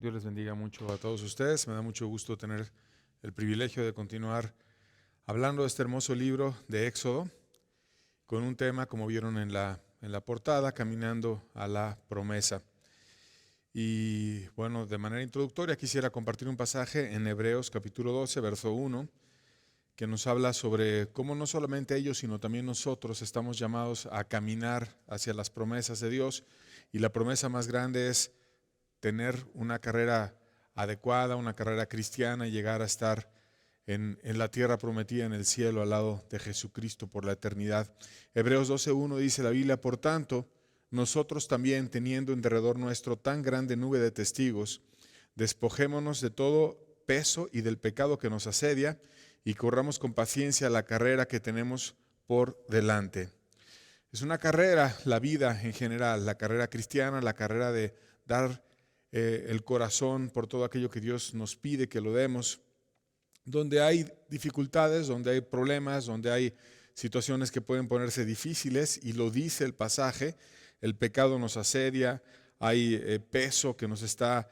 Dios les bendiga mucho a todos ustedes. Me da mucho gusto tener el privilegio de continuar hablando de este hermoso libro de Éxodo con un tema, como vieron en la portada, caminando a la promesa. Y bueno, de manera introductoria quisiera compartir un pasaje en Hebreos capítulo 12, verso 1, que nos habla sobre cómo no solamente ellos, sino también nosotros estamos llamados a caminar hacia las promesas de Dios. Y la promesa más grande es tener una carrera adecuada, una carrera cristiana y llegar a estar en la tierra prometida, en el cielo, al lado de Jesucristo por la eternidad. Hebreos 12:1 dice la Biblia: por tanto, nosotros también, teniendo en derredor nuestro tan grande nube de testigos, despojémonos de todo peso y del pecado que nos asedia y corramos con paciencia la carrera que tenemos por delante. Es una carrera, la vida en general, la carrera cristiana, la carrera de dar el corazón por todo aquello que Dios nos pide que lo demos, donde hay dificultades, donde hay problemas, donde hay situaciones que pueden ponerse difíciles, y lo dice el pasaje: el pecado nos asedia, hay peso que nos está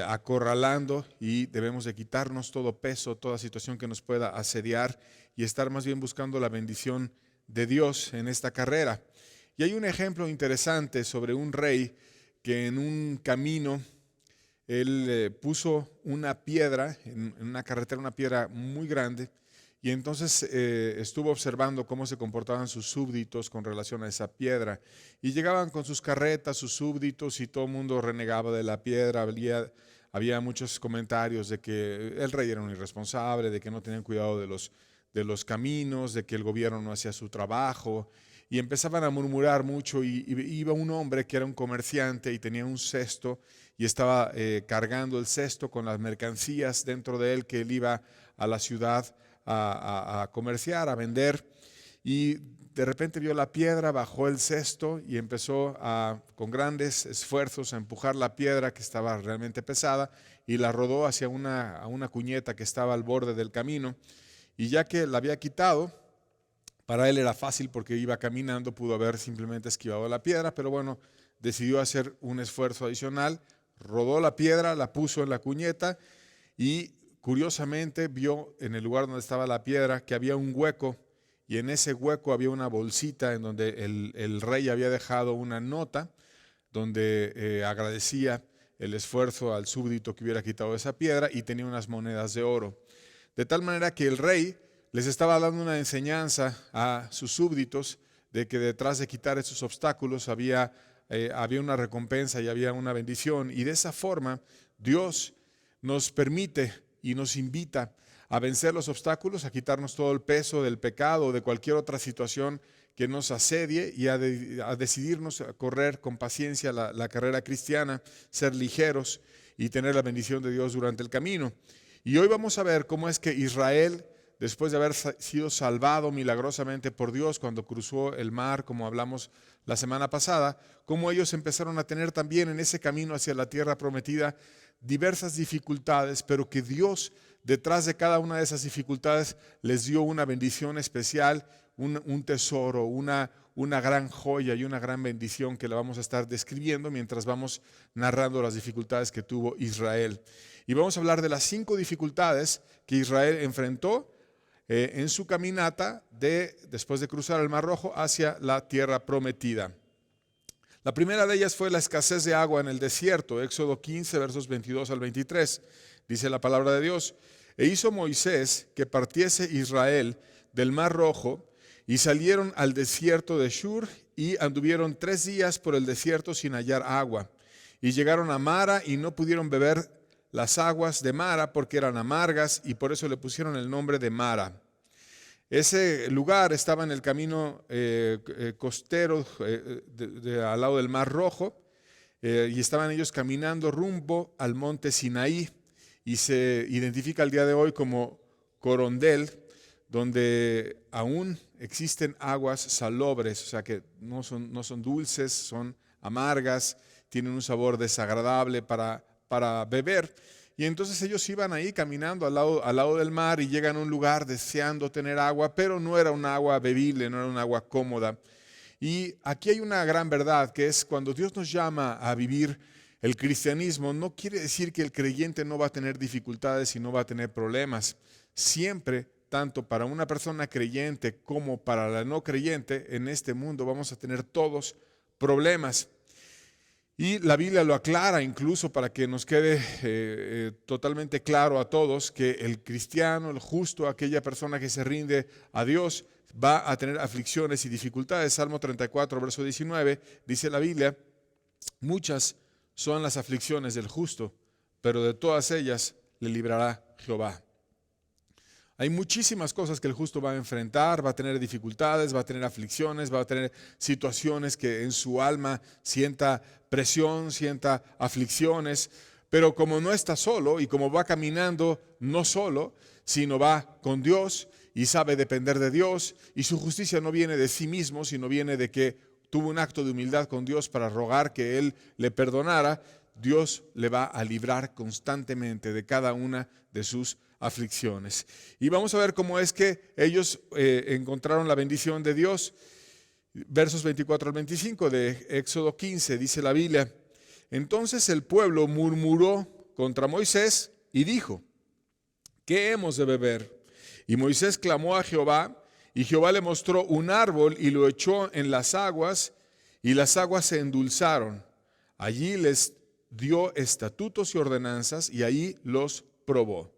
acorralando, y debemos de quitarnos todo peso, toda situación que nos pueda asediar, y estar más bien buscando la bendición de Dios en esta carrera. Y hay un ejemplo interesante sobre un rey que en un camino él puso una piedra en una carretera, una piedra muy grande, y entonces estuvo observando cómo se comportaban sus súbditos con relación a esa piedra. Y llegaban con sus carretas, sus súbditos, y todo el mundo renegaba de la piedra. Había muchos comentarios de que el rey era un irresponsable, de que no tenían cuidado de los caminos, de que el gobierno no hacía su trabajo. Y empezaban a murmurar mucho, y iba un hombre que era un comerciante y tenía un cesto, y estaba cargando el cesto con las mercancías dentro de él, que él iba a la ciudad a comerciar, a vender. Y de repente vio la piedra, bajó el cesto y empezó con grandes esfuerzos a empujar la piedra, que estaba realmente pesada, y la rodó hacia a una cuñeta que estaba al borde del camino. Y ya que la había quitado, para él era fácil porque iba caminando, pudo haber simplemente esquivado la piedra, pero bueno, decidió hacer un esfuerzo adicional, rodó la piedra, la puso en la cuñeta, y curiosamente vio en el lugar donde estaba la piedra que había un hueco, y en ese hueco había una bolsita en donde el rey había dejado una nota donde agradecía el esfuerzo al súbdito que hubiera quitado esa piedra, y tenía unas monedas de oro. De tal manera que el rey les estaba dando una enseñanza a sus súbditos de que detrás de quitar esos obstáculos había una recompensa y había una bendición. Y de esa forma Dios nos permite y nos invita a vencer los obstáculos, a quitarnos todo el peso del pecado o de cualquier otra situación que nos asedie, y a decidirnos a correr con paciencia la carrera cristiana, ser ligeros y tener la bendición de Dios durante el camino. Y hoy vamos a ver cómo es que Israel, después de haber sido salvado milagrosamente por Dios cuando cruzó el mar, como hablamos la semana pasada, cómo ellos empezaron a tener también en ese camino hacia la tierra prometida diversas dificultades, pero que Dios, detrás de cada una de esas dificultades, les dio una bendición especial, un tesoro, una gran joya y una gran bendición que la vamos a estar describiendo mientras vamos narrando las dificultades que tuvo Israel. Y vamos a hablar de las 5 dificultades que Israel enfrentó en su caminata después de cruzar el Mar Rojo hacia la tierra prometida. La primera de ellas fue la escasez de agua en el desierto. Éxodo 15, versos 22 al 23. Dice la palabra de Dios: e hizo Moisés que partiese Israel del Mar Rojo, y salieron al desierto de Shur, y anduvieron 3 días por el desierto sin hallar agua. Y llegaron a Mara, y no pudieron beber las aguas de Mara porque eran amargas, y por eso le pusieron el nombre de Mara. Ese lugar estaba en el camino costero al lado del Mar Rojo, y estaban ellos caminando rumbo al monte Sinaí, y se identifica el día de hoy como Corondel, donde aún existen aguas salobres, o sea que no son dulces, son amargas, tienen un sabor desagradable para beber. Y entonces ellos iban ahí caminando al lado del mar, y llegan a un lugar deseando tener agua, pero no era un agua bebible, no era un agua cómoda. Y aquí hay una gran verdad, que es cuando Dios nos llama a vivir el cristianismo no quiere decir que el creyente no va a tener dificultades y no va a tener problemas. Siempre, tanto para una persona creyente como para la no creyente, en este mundo vamos a tener todos problemas. Y la Biblia lo aclara incluso para que nos quede totalmente claro a todos que el cristiano, el justo, aquella persona que se rinde a Dios, va a tener aflicciones y dificultades. Salmo 34, verso 19, dice la Biblia: muchas son las aflicciones del justo, pero de todas ellas le librará Jehová. Hay muchísimas cosas que el justo va a enfrentar, va a tener dificultades, va a tener aflicciones, va a tener situaciones que en su alma sienta presión, sienta aflicciones, pero como no está solo y como va caminando no solo, sino va con Dios y sabe depender de Dios, y su justicia no viene de sí mismo, sino viene de que tuvo un acto de humildad con Dios para rogar que Él le perdonara. Dios le va a librar constantemente de cada una de sus aflicciones. Y vamos a ver cómo es que ellos encontraron la bendición de Dios. Versos 24 al 25 de Éxodo 15, dice la Biblia: entonces el pueblo murmuró contra Moisés y dijo: ¿qué hemos de beber? Y Moisés clamó a Jehová, y Jehová le mostró un árbol y lo echó en las aguas, y las aguas se endulzaron. Allí les dio estatutos y ordenanzas, y ahí los probó.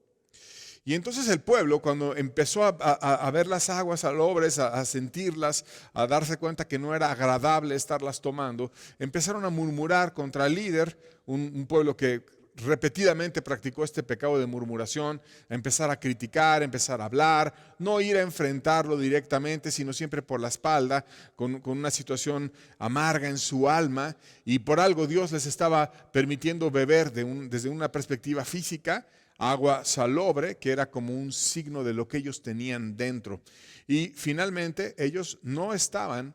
Y entonces el pueblo, cuando empezó a ver las aguas salobres, a sentirlas, a darse cuenta que no era agradable estarlas tomando, empezaron a murmurar contra el líder, un pueblo que repetidamente practicó este pecado de murmuración, a empezar a criticar, empezar a hablar, no ir a enfrentarlo directamente, sino siempre por la espalda, con una situación amarga en su alma, y por algo Dios les estaba permitiendo beber desde una perspectiva física, agua salobre, que era como un signo de lo que ellos tenían dentro. Y finalmente ellos no estaban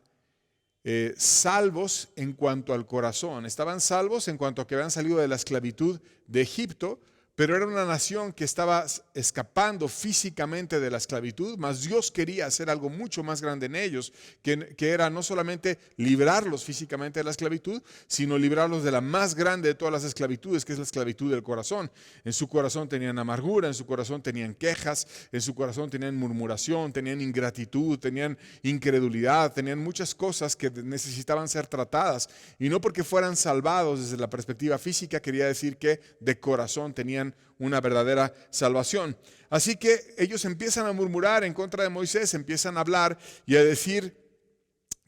salvos en cuanto al corazón, estaban salvos en cuanto a que habían salido de la esclavitud de Egipto, pero era una nación que estaba escapando físicamente de la esclavitud, mas Dios quería hacer algo mucho más grande en ellos, que era no solamente librarlos físicamente de la esclavitud, sino librarlos de la más grande de todas las esclavitudes, que es la esclavitud del corazón. En su corazón tenían amargura, en su corazón tenían quejas, en su corazón tenían murmuración, tenían ingratitud, tenían incredulidad, tenían muchas cosas que necesitaban ser tratadas. Y no porque fueran salvados desde la perspectiva física, quería decir que de corazón tenían una verdadera salvación. Así que ellos empiezan a murmurar en contra de Moisés, empiezan a hablar y a decir: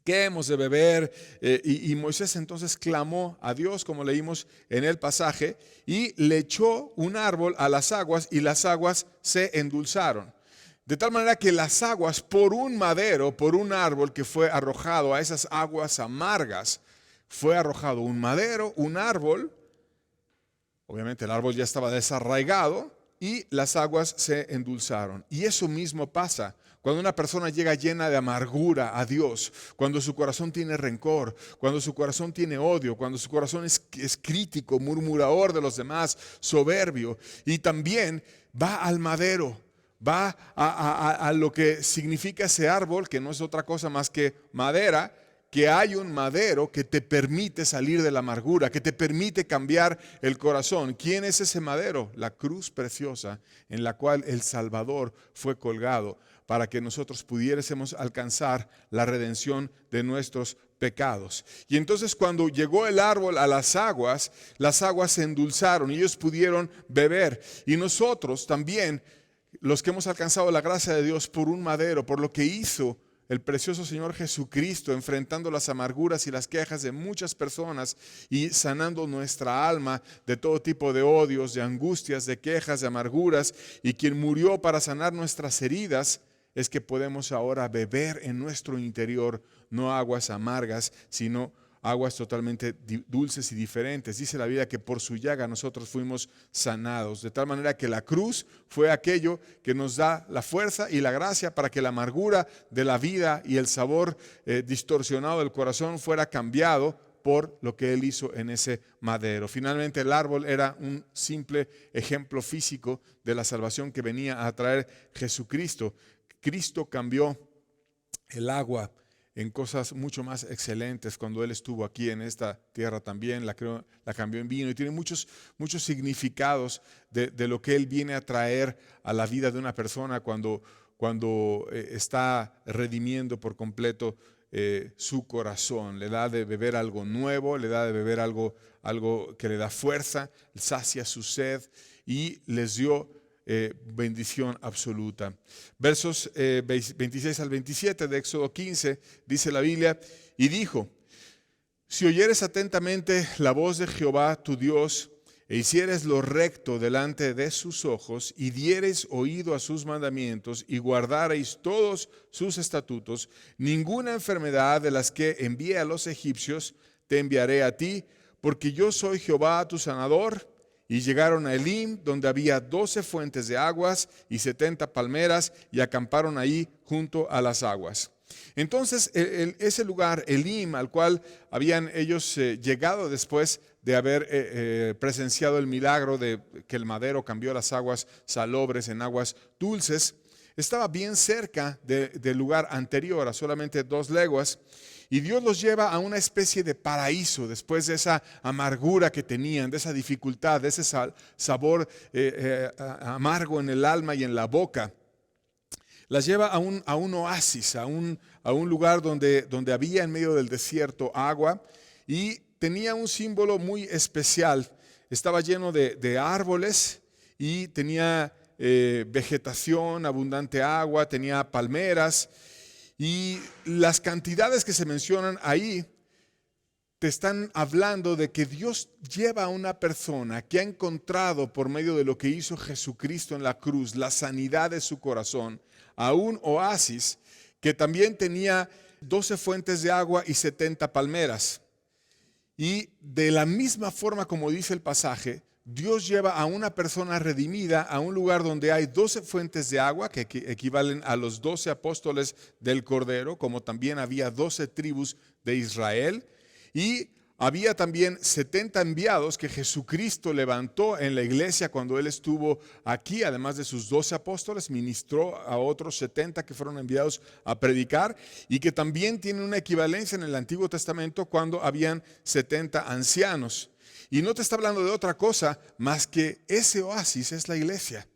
¿qué hemos de beber? Y Moisés entonces clamó a Dios, como leímos en el pasaje, y le echó un árbol a las aguas, y las aguas se endulzaron. De tal manera que las aguas, por un madero, por un árbol que fue arrojado a esas aguas amargas, fue arrojado un madero, un árbol. Obviamente el árbol ya estaba desarraigado y las aguas se endulzaron. Y eso mismo pasa cuando una persona llega llena de amargura a Dios, cuando su corazón tiene rencor, cuando su corazón tiene odio, cuando su corazón es crítico, murmurador de los demás, soberbio, y también va al madero, va a lo que significa ese árbol, que no es otra cosa más que madera, que hay un madero que te permite salir de la amargura, que te permite cambiar el corazón. ¿Quién es ese madero? La cruz preciosa en la cual el Salvador fue colgado para que nosotros pudiésemos alcanzar la redención de nuestros pecados. Y entonces cuando llegó el árbol a las aguas se endulzaron y ellos pudieron beber. Y nosotros también, los que hemos alcanzado la gracia de Dios por un madero, por lo que hizo el precioso Señor Jesucristo, enfrentando las amarguras y las quejas de muchas personas y sanando nuestra alma de todo tipo de odios, de angustias, de quejas, de amarguras, y quien murió para sanar nuestras heridas, es que podemos ahora beber en nuestro interior no aguas amargas, sino aguas totalmente dulces y diferentes. Dice la Biblia que por su llaga nosotros fuimos sanados, de tal manera que la cruz fue aquello que nos da la fuerza y la gracia para que la amargura de la vida y el sabor distorsionado del corazón fuera cambiado por lo que Él hizo en ese madero. Finalmente el árbol era un simple ejemplo físico de la salvación que venía a traer Jesucristo. Cristo cambió el agua en cosas mucho más excelentes cuando Él estuvo aquí en esta tierra también, la cambió en vino y tiene muchos significados de lo que Él viene a traer a la vida de una persona cuando está redimiendo por completo su corazón. Le da de beber algo nuevo, le da de beber algo que le da fuerza, sacia su sed y les dio bendición absoluta. Versos 26 al 27 de Éxodo 15 dice la Biblia: y dijo: si oyeres atentamente la voz de Jehová tu Dios, e hicieres lo recto delante de sus ojos, y diereis oído a sus mandamientos, y guardareis todos sus estatutos, ninguna enfermedad de las que envié a los egipcios te enviaré a ti, porque yo soy Jehová tu sanador. Y llegaron a Elim, donde había 12 fuentes de aguas y 70 palmeras, y acamparon ahí junto a las aguas. Entonces ese lugar, Elim, al cual habían ellos llegado después de haber presenciado el milagro de que el madero cambió las aguas salobres en aguas dulces, estaba bien cerca del lugar anterior, a solamente 2 leguas. Y Dios los lleva a una especie de paraíso después de esa amargura que tenían, de esa dificultad, de ese sabor amargo en el alma y en la boca. Las lleva a un oasis, a un lugar donde había en medio del desierto agua, y tenía un símbolo muy especial. Estaba lleno de árboles y tenía vegetación, abundante agua, tenía palmeras. Y las cantidades que se mencionan ahí te están hablando de que Dios lleva a una persona que ha encontrado por medio de lo que hizo Jesucristo en la cruz, la sanidad de su corazón, a un oasis que también tenía 12 fuentes de agua y 70 palmeras. Y de la misma forma como dice el pasaje, Dios lleva a una persona redimida a un lugar donde hay 12 fuentes de agua que equivalen a los 12 apóstoles del Cordero, como también había 12 tribus de Israel, y había también 70 enviados que Jesucristo levantó en la iglesia cuando Él estuvo aquí. Además de sus 12 apóstoles, ministró a otros 70 que fueron enviados a predicar, y que también tienen una equivalencia en el Antiguo Testamento cuando habían 70 ancianos. Y no te está hablando de otra cosa más que ese oasis es la iglesia.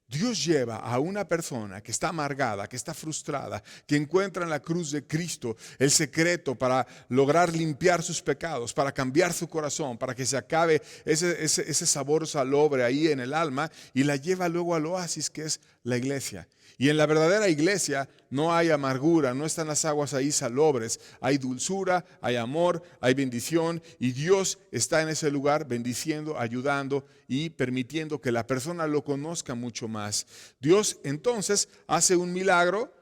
Dios lleva a una persona que está amargada, que está frustrada, que encuentra en la cruz de Cristo el secreto para lograr limpiar sus pecados, para cambiar su corazón, para que se acabe ese sabor salobre ahí en el alma, y la lleva luego al oasis que es la iglesia. Y en la verdadera iglesia no hay amargura, no están las aguas ahí salobres, hay dulzura, hay amor, hay bendición, y Dios está en ese lugar bendiciendo, ayudando y permitiendo que la persona lo conozca mucho más. Dios entonces hace un milagro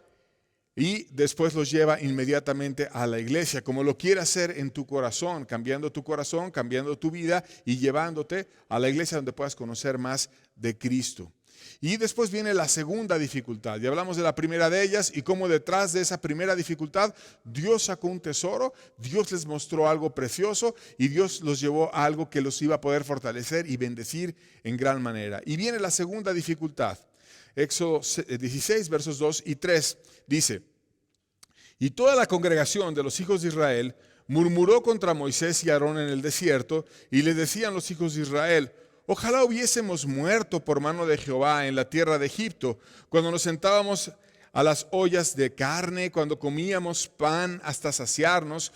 y después los lleva inmediatamente a la iglesia, como lo quiere hacer en tu corazón, cambiando tu vida y llevándote a la iglesia donde puedas conocer más de Cristo. Y después viene la segunda dificultad. Ya hablamos de la primera de ellas y cómo detrás de esa primera dificultad Dios sacó un tesoro, Dios les mostró algo precioso y Dios los llevó a algo que los iba a poder fortalecer y bendecir en gran manera. Y viene la segunda dificultad. Éxodo 16, versos 2 y 3 dice: y toda la congregación de los hijos de Israel murmuró contra Moisés y Aarón en el desierto, y le decían los hijos de Israel: ojalá hubiésemos muerto por mano de Jehová en la tierra de Egipto, cuando nos sentábamos a las ollas de carne, cuando comíamos pan hasta saciarnos,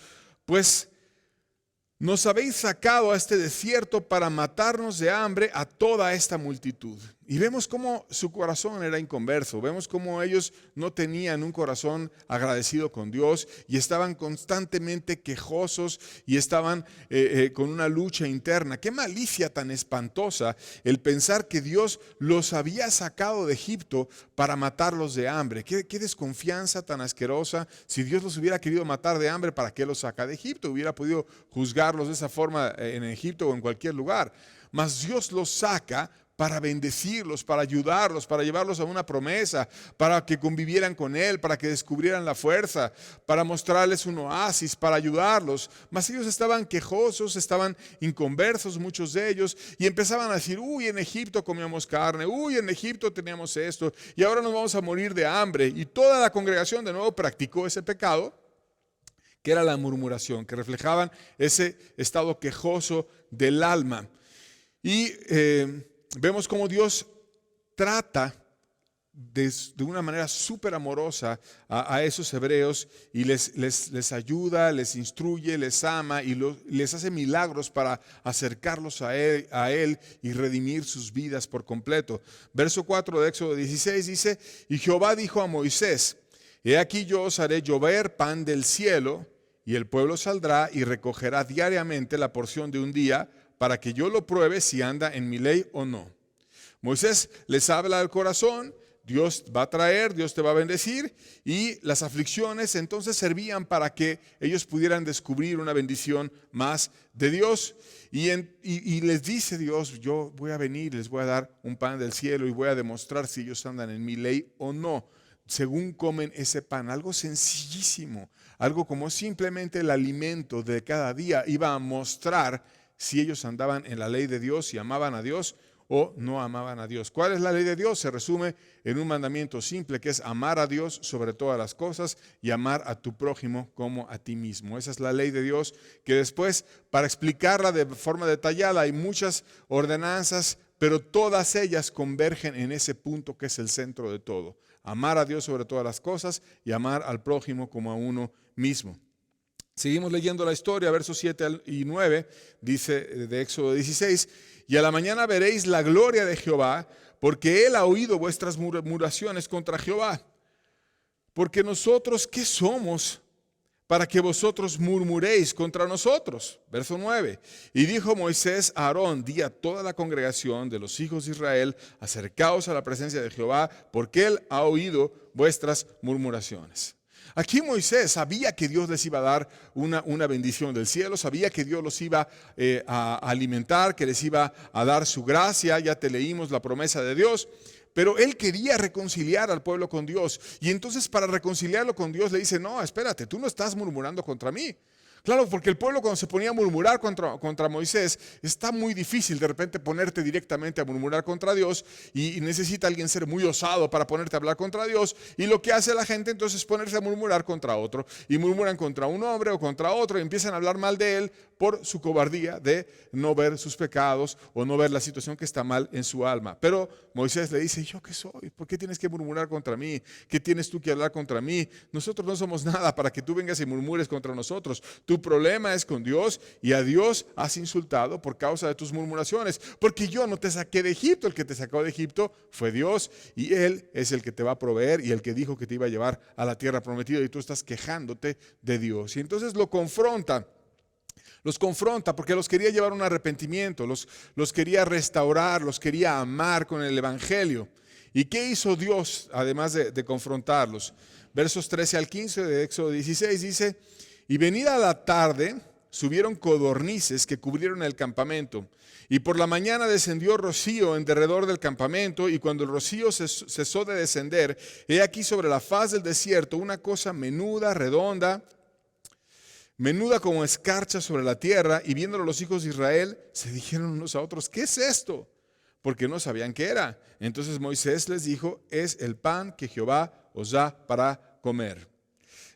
pues nos habéis sacado a este desierto para matarnos de hambre a toda esta multitud. Y vemos cómo su corazón era inconverso, vemos cómo ellos no tenían un corazón agradecido con Dios y estaban constantemente quejosos y estaban con una lucha interna. Qué malicia tan espantosa el pensar que Dios los había sacado de Egipto para matarlos de hambre. Qué desconfianza tan asquerosa. Si Dios los hubiera querido matar de hambre, ¿para qué los saca de Egipto? Hubiera podido juzgarlos de esa forma en Egipto o en cualquier lugar. Mas Dios los saca para bendecirlos, para ayudarlos, para llevarlos a una promesa, para que convivieran con Él, para que descubrieran la fuerza, para mostrarles un oasis, para ayudarlos. Mas ellos estaban quejosos, estaban inconversos muchos de ellos, y empezaban a decir: uy, en Egipto comíamos carne, uy, en Egipto teníamos esto, y ahora nos vamos a morir de hambre. Y toda la congregación de nuevo practicó ese pecado que era la murmuración, que reflejaban ese estado quejoso del alma. Y vemos cómo Dios trata de una manera súper amorosa a esos hebreos y les ayuda, les instruye, les ama y les hace milagros para acercarlos a él y redimir sus vidas por completo. Verso 4 de Éxodo 16 dice: y Jehová dijo a Moisés: he aquí yo os haré llover pan del cielo, y el pueblo saldrá y recogerá diariamente la porción de un día, para que yo lo pruebe si anda en mi ley o no. Moisés les habla al corazón. Dios va a traer, Dios te va a bendecir, y las aflicciones entonces servían para que ellos pudieran descubrir una bendición más de Dios. Y les dice Dios: yo voy a venir, les voy a dar un pan del cielo y voy a demostrar si ellos andan en mi ley o no, según comen ese pan. Algo sencillísimo, algo como simplemente el alimento de cada día iba a mostrar si ellos andaban en la ley de Dios y amaban a Dios o no amaban a Dios. ¿Cuál es la ley de Dios? Se resume en un mandamiento simple, que es amar a Dios sobre todas las cosas y amar a tu prójimo como a ti mismo. Esa es la ley de Dios, que después, para explicarla de forma detallada, hay muchas ordenanzas, pero todas ellas convergen en ese punto que es el centro de todo: amar a Dios sobre todas las cosas y amar al prójimo como a uno mismo. Seguimos leyendo la historia, versos 7 y 9, dice de Éxodo 16: y a la mañana veréis la gloria de Jehová, porque él ha oído vuestras murmuraciones contra Jehová. Porque nosotros, ¿qué somos para que vosotros murmuréis contra nosotros? Verso 9. Y dijo Moisés a Aarón: di a toda la congregación de los hijos de Israel: acercaos a la presencia de Jehová, porque él ha oído vuestras murmuraciones. Aquí Moisés sabía que Dios les iba a dar una bendición del cielo, sabía que Dios los iba a alimentar, que les iba a dar su gracia. Ya te leímos la promesa de Dios, pero él quería reconciliar al pueblo con Dios. Y entonces, para reconciliarlo con Dios, le dice: no, espérate, tú no estás murmurando contra mí. Claro, porque el pueblo, cuando se ponía a murmurar contra Moisés, está muy difícil de repente ponerte directamente a murmurar contra Dios, y necesita alguien ser muy osado para ponerte a hablar contra Dios. Y lo que hace la gente entonces es ponerse a murmurar contra otro, y murmuran contra un hombre o contra otro, y empiezan a hablar mal de él por su cobardía de no ver sus pecados o no ver la situación que está mal en su alma. Pero Moisés le dice: ¿yo qué soy? ¿Por qué tienes que murmurar contra mí? ¿Qué tienes tú que hablar contra mí? Nosotros no somos nada para que tú vengas y murmures contra nosotros. Tu problema es con Dios, y a Dios has insultado por causa de tus murmuraciones. Porque yo no te saqué de Egipto, el que te sacó de Egipto fue Dios, y Él es el que te va a proveer y el que dijo que te iba a llevar a la tierra prometida, y tú estás quejándote de Dios. Y entonces los confronta porque los quería llevar a un arrepentimiento, los quería restaurar, los quería amar con el evangelio. ¿Y qué hizo Dios además de confrontarlos? Versos 13 al 15 de Éxodo 16 dice: y venida la tarde subieron codornices que cubrieron el campamento, y por la mañana descendió rocío en derredor del campamento, y cuando el rocío cesó de descender, he aquí sobre la faz del desierto una cosa menuda, redonda, menuda como escarcha sobre la tierra. Y viéndolo los hijos de Israel, se dijeron unos a otros: ¿qué es esto? Porque no sabían qué era. Entonces Moisés les dijo: es el pan que Jehová os da para comer.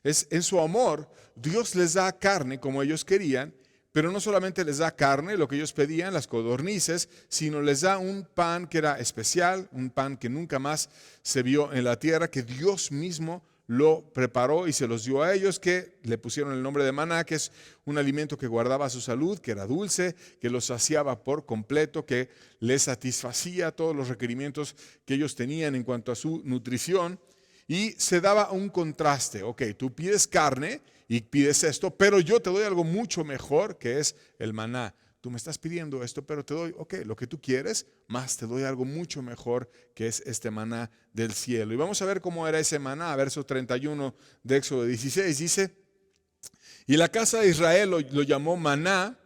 En su amor, Dios les da carne como ellos querían, pero no solamente les da carne, lo que ellos pedían, las codornices, sino les da un pan que era especial, un pan que nunca más se vio en la tierra, que Dios mismo lo preparó y se los dio a ellos, que le pusieron el nombre de maná, que es un alimento que guardaba su salud, que era dulce, que los saciaba por completo, que les satisfacía todos los requerimientos que ellos tenían en cuanto a su nutrición. Y se daba un contraste: ok, tú pides carne y pides esto, pero yo te doy algo mucho mejor, que es el maná. Tú me estás pidiendo esto, pero te doy, lo que tú quieres, más te doy algo mucho mejor, que es este maná del cielo. Y vamos a ver cómo era ese maná. Verso 31 de Éxodo 16 dice: y la casa de Israel lo llamó maná,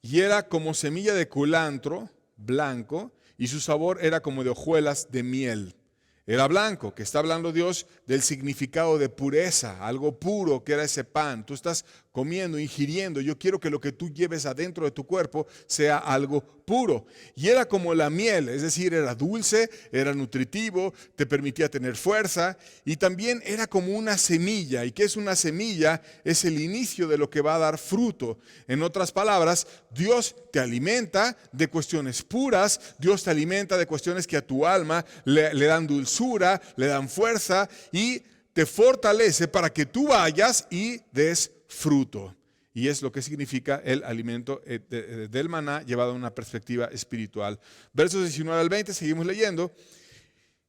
y era como semilla de culantro blanco, y su sabor era como de hojuelas de miel. Era blanco, que está hablando Dios del significado de pureza, algo puro que era ese pan. Tú estás comiendo, ingiriendo. Yo quiero que lo que tú lleves adentro de tu cuerpo sea algo puro. Y era como la miel, es decir, era dulce, era nutritivo, te permitía tener fuerza y también era como una semilla. ¿Y qué es una semilla? Es el inicio de lo que va a dar fruto. En otras palabras, Dios te alimenta de cuestiones puras, Dios te alimenta de cuestiones que a tu alma le dan dulzura, le dan fuerza y te fortalece para que tú vayas y des fruto. Y es lo que significa el alimento del maná llevado a una perspectiva espiritual. Versos 19 al 20, seguimos leyendo.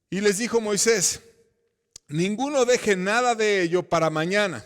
Y les dijo Moisés: ninguno deje nada de ello para mañana.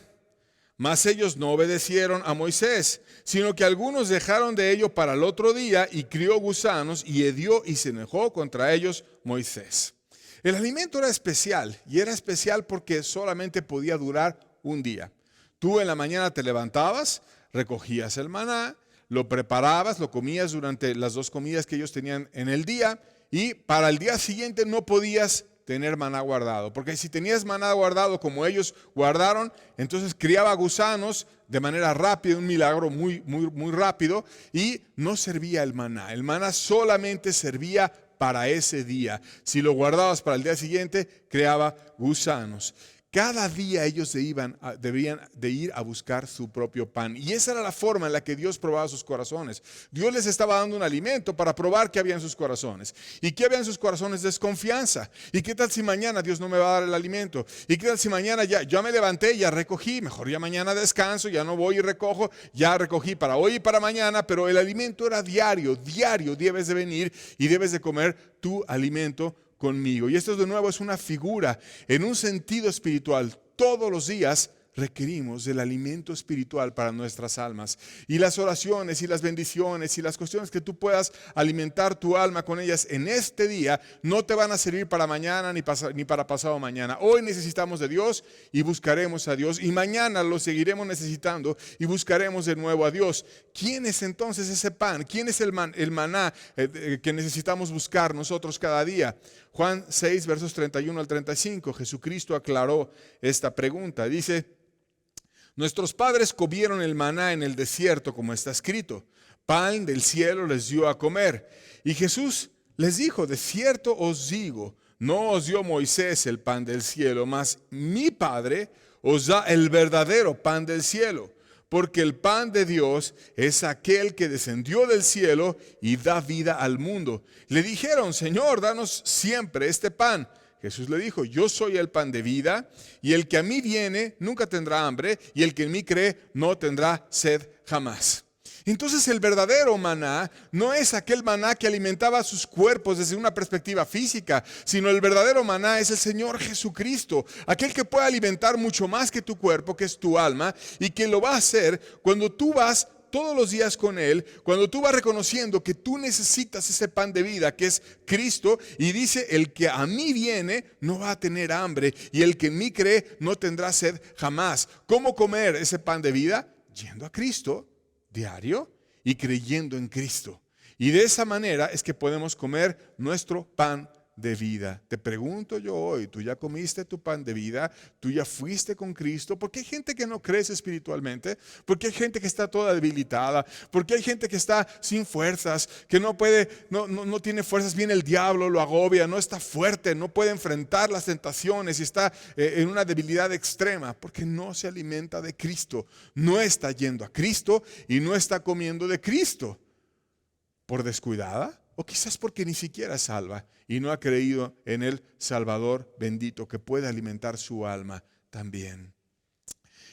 Mas ellos no obedecieron a Moisés, sino que algunos dejaron de ello para el otro día, y crió gusanos, y hedió y se enojó contra ellos Moisés. El alimento era especial, y era especial porque solamente podía durar un día. Tú en la mañana te levantabas, recogías el maná, lo preparabas, lo comías durante las 2 comidas que ellos tenían en el día, y para el día siguiente no podías tener maná guardado, porque si tenías maná guardado como ellos guardaron, entonces criaba gusanos de manera rápida, un milagro muy rápido, y no servía el maná. El maná solamente servía para ese día. Si lo guardabas para el día siguiente, creaba gusanos. Cada día ellos debían de ir a buscar su propio pan. Y esa era la forma en la que Dios probaba sus corazones. Dios les estaba dando un alimento para probar qué había en sus corazones. ¿Y qué había en sus corazones? Desconfianza. ¿Y qué tal si mañana Dios no me va a dar el alimento? ¿Y qué tal si mañana ya me levanté, ya recogí? Mejor ya mañana descanso, ya no voy y recojo. Ya recogí para hoy y para mañana, pero el alimento era diario. Diario debes de venir y debes de comer tu alimento conmigo. Y esto de nuevo es una figura en un sentido espiritual. Todos los días requerimos del alimento espiritual para nuestras almas. Y las oraciones y las bendiciones y las cuestiones que tú puedas alimentar tu alma con ellas en este día no te van a servir para mañana ni para pasado mañana. Hoy necesitamos de Dios y buscaremos a Dios, y mañana lo seguiremos necesitando y buscaremos de nuevo a Dios. ¿Quién es entonces ese pan? ¿Quién es el maná que necesitamos buscar nosotros cada día? Juan 6, versos 31 al 35, Jesucristo aclaró esta pregunta. Dice: nuestros padres comieron el maná en el desierto, como está escrito: pan del cielo les dio a comer. Y Jesús les dijo: de cierto os digo, no os dio Moisés el pan del cielo, mas mi Padre os da el verdadero pan del cielo. Porque el pan de Dios es aquel que descendió del cielo y da vida al mundo. Le dijeron: Señor, danos siempre este pan. Jesús le dijo: yo soy el pan de vida, y el que a mí viene nunca tendrá hambre, y el que en mí cree no tendrá sed jamás. Entonces el verdadero maná no es aquel maná que alimentaba sus cuerpos desde una perspectiva física, sino el verdadero maná es el Señor Jesucristo, aquel que puede alimentar mucho más que tu cuerpo, que es tu alma, y que lo va a hacer cuando tú vas todos los días con Él, cuando tú vas reconociendo que tú necesitas ese pan de vida que es Cristo, y dice: el que a mí viene no va a tener hambre, y el que en mí cree no tendrá sed jamás. ¿Cómo comer ese pan de vida? Yendo a Cristo diario y creyendo en Cristo. Y de esa manera es que podemos comer nuestro pan de vida. Te pregunto yo hoy: ¿tú ya comiste tu pan de vida? ¿Tú ya fuiste con Cristo? Porque hay gente que no crece espiritualmente, porque hay gente que está toda debilitada, porque hay gente que está sin fuerzas, que no puede, no tiene fuerzas, viene el diablo, lo agobia, no está fuerte, no puede enfrentar las tentaciones y está en una debilidad extrema, porque no se alimenta de Cristo, no está yendo a Cristo y no está comiendo de Cristo. ¿Por descuidada? O quizás porque ni siquiera es salva y no ha creído en el Salvador bendito que puede alimentar su alma también.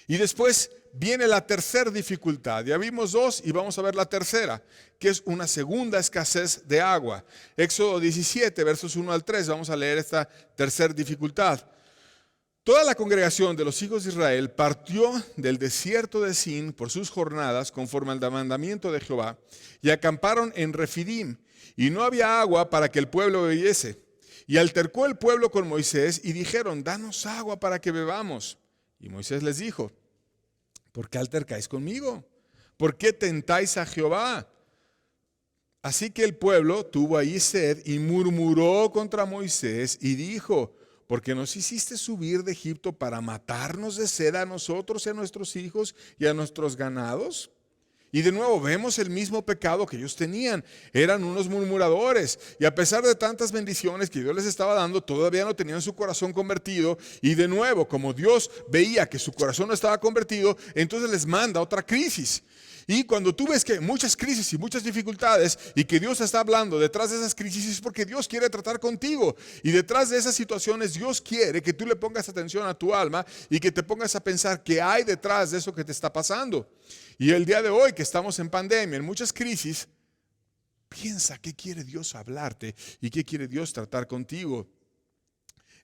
Y después viene la tercera dificultad. Ya vimos 2 y vamos a ver la tercera, que es una segunda escasez de agua. Éxodo 17, versos 1 al 3, vamos a leer esta tercera dificultad. Toda la congregación de los hijos de Israel partió del desierto de Sin por sus jornadas conforme al mandamiento de Jehová, y acamparon en Refidim, y no había agua para que el pueblo bebiese. Y altercó el pueblo con Moisés y dijeron: danos agua para que bebamos. Y Moisés les dijo: ¿por qué altercáis conmigo? ¿Por qué tentáis a Jehová? Así que el pueblo tuvo ahí sed y murmuró contra Moisés y dijo: porque nos hiciste subir de Egipto para matarnos de sed a nosotros y a nuestros hijos y a nuestros ganados. Y de nuevo vemos el mismo pecado que ellos tenían. Eran unos murmuradores. Y a pesar de tantas bendiciones que Dios les estaba dando, todavía no tenían su corazón convertido. Y de nuevo, como Dios veía que su corazón no estaba convertido, entonces les manda otra crisis. Y cuando tú ves que muchas crisis y muchas dificultades y que Dios está hablando detrás de esas crisis, es porque Dios quiere tratar contigo. Y detrás de esas situaciones Dios quiere que tú le pongas atención a tu alma y que te pongas a pensar qué hay detrás de eso que te está pasando. Y el día de hoy que estamos en pandemia, en muchas crisis, piensa qué quiere Dios hablarte y qué quiere Dios tratar contigo.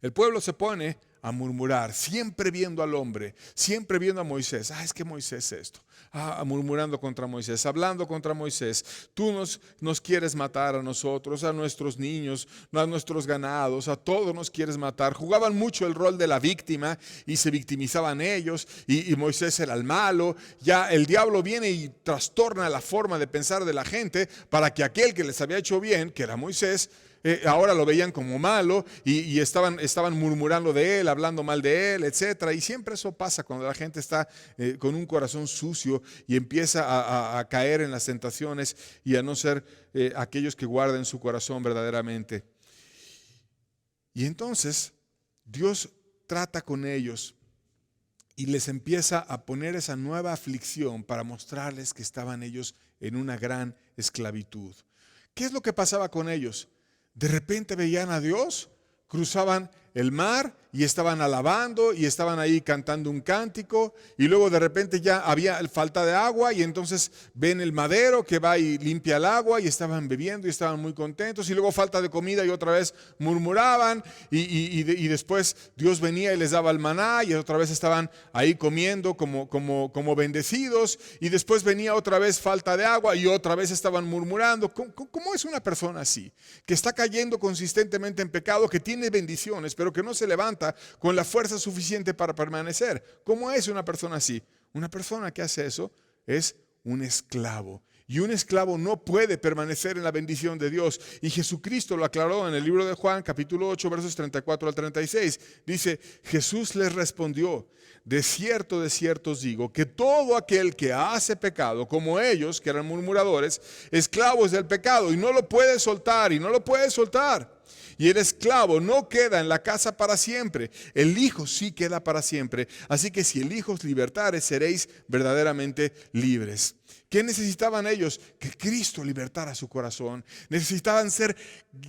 El pueblo se pone a murmurar, siempre viendo al hombre, siempre viendo a Moisés. Es que Moisés esto. Murmurando contra Moisés, hablando contra Moisés. Tú nos quieres matar a nosotros, a nuestros niños, a nuestros ganados, a todos nos quieres matar. Jugaban mucho el rol de la víctima y se victimizaban ellos y Moisés era el malo. Ya el diablo viene y trastorna la forma de pensar de la gente para que aquel que les había hecho bien, que era Moisés, ahora lo veían como malo y estaban murmurando de él, hablando mal de él, etc. Y siempre eso pasa cuando la gente está con un corazón sucio y empieza a caer en las tentaciones y a no ser aquellos que guarden su corazón verdaderamente. Y entonces Dios trata con ellos y les empieza a poner esa nueva aflicción para mostrarles que estaban ellos en una gran esclavitud. ¿Qué es lo que pasaba con ellos? De repente veían a Dios, cruzaban el mar y estaban alabando y estaban ahí cantando un cántico y luego de repente ya había falta de agua y entonces ven el madero que va y limpia el agua y estaban bebiendo y estaban muy contentos y luego falta de comida y otra vez murmuraban y después Dios venía y les daba el maná y otra vez estaban ahí comiendo como bendecidos y después venía otra vez falta de agua y otra vez estaban murmurando. ¿Cómo es una persona así? Que está cayendo consistentemente en pecado, que tiene bendiciones, pero que no se levanta con la fuerza suficiente para permanecer. ¿Cómo es una persona así? Una persona que hace eso es un esclavo. Y un esclavo no puede permanecer en la bendición de Dios. Y Jesucristo lo aclaró en el libro de Juan, capítulo 8, versos 34 al 36. Dice, Jesús les respondió, de cierto os digo, que todo aquel que hace pecado, como ellos, que eran murmuradores, esclavos del pecado, y no lo puede soltar, y no lo puede soltar. Y el esclavo no queda en la casa para siempre, el Hijo sí queda para siempre. Así que si el Hijo os libertare, seréis verdaderamente libres. ¿Qué necesitaban ellos? Que Cristo libertara su corazón. Necesitaban